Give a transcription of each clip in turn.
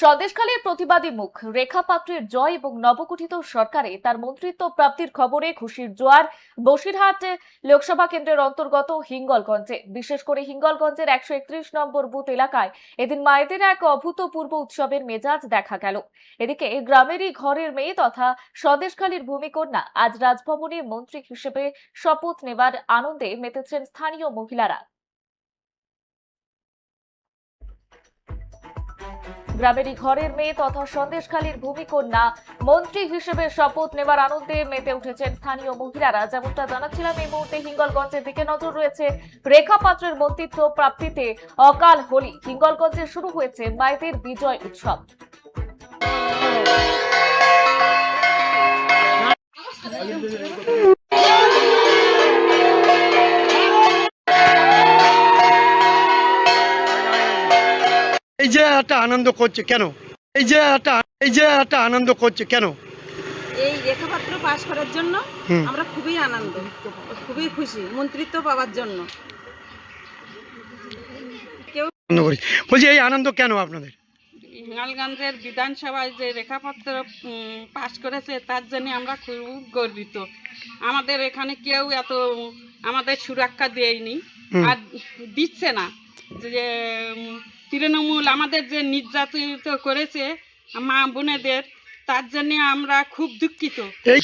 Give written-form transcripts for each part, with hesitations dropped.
স্বদেশখালীর প্রতিবাদী মুখ রেখা পাত্রের জয় এবং নবগঠিত সরকারে তার মন্ত্রিত্ব প্রাপ্তির খবরে খুশির জোয়ার বসিরহাট লোকসভা কেন্দ্রের অন্তর্গত হিঙ্গলগঞ্জে। বিশেষ করে হিঙ্গলগঞ্জের 131 নম্বর বুথ এলাকায় এদিন মায়েদের এক অভূতপূর্ব উৎসবের মেজাজ দেখা গেল। এদিকে গ্রামেরই ঘরের মেয়ে তথা স্বদেশখালীর ভূমিকন্যা আজ রাজভবনে মন্ত্রী হিসেবে শপথ নেবার আনন্দে মেতেছেন স্থানীয় মহিলারা। গ্রামেরই ঘরের মেয়ে তথা সন্দেশখালীর ভূমিকন্যা মন্ত্রী হিসেবে শপথ নেবার আনন্দে মেতে উঠেছেন স্থানীয় মহিলারা। যেমনটা জানাচ্ছিলাম, এই মুহূর্তে হিঙ্গলগঞ্জের দিকে নজর রয়েছে। রেখা পাত্রের মন্ত্রিত্ব প্রাপ্তিতে অকাল হোলি হিঙ্গলগঞ্জে শুরু হয়েছে মায়েদের বিজয় উৎসব। এই যে একটা আনন্দ করছে কেন? এই যে একটা আনন্দ করছে কেন? এই রেখাপাত্র পাস করার জন্য আমরা খুবই আনন্দ, খুবই খুশি মন্ত্রিত্ব পাওয়ার জন্য। কেউ আনন্দ করি বলছি, এই আনন্দ কেন আপনাদের? হিঙ্গলগঞ্জের বিধানসভায় যে রেখাপত্র পাস করেছে তার জন্য আমরা খুব গর্বিত। আমাদের এখানে কেউ এত আমাদের সুরক্ষা দেয়নি আর দিচ্ছে না। যে তৃণমূল আমাদের যে নির্যাতিত করেছে মা বোনেদের, তার জন্য আমরা খুব দুঃখিত। এই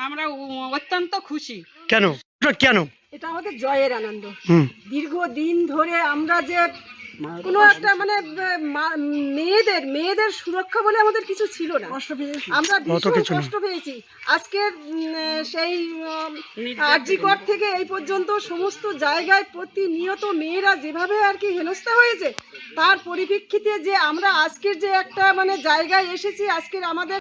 আমরা অত্যন্ত খুশি। কেন কেন? এটা আমাদের জয়ের আনন্দ। দীর্ঘদিন ধরে আমরা যে কোনো একটা মানে মেয়েদের সুরক্ষা বলে আমাদের কিছু ছিল না, আমরা ভীষণ কষ্ট পেয়েছি। আজকে সেই আরজিকর থেকে এই পর্যন্ত সমস্ত জায়গায় প্রতিনিয়ত মেয়েরা যেভাবে আর কি হেনস্থা হয়েছে, তার পরিপ্রেক্ষিতে যে আমরা আজকের যে একটা মানে জায়গায় এসেছি, আজকের আমাদের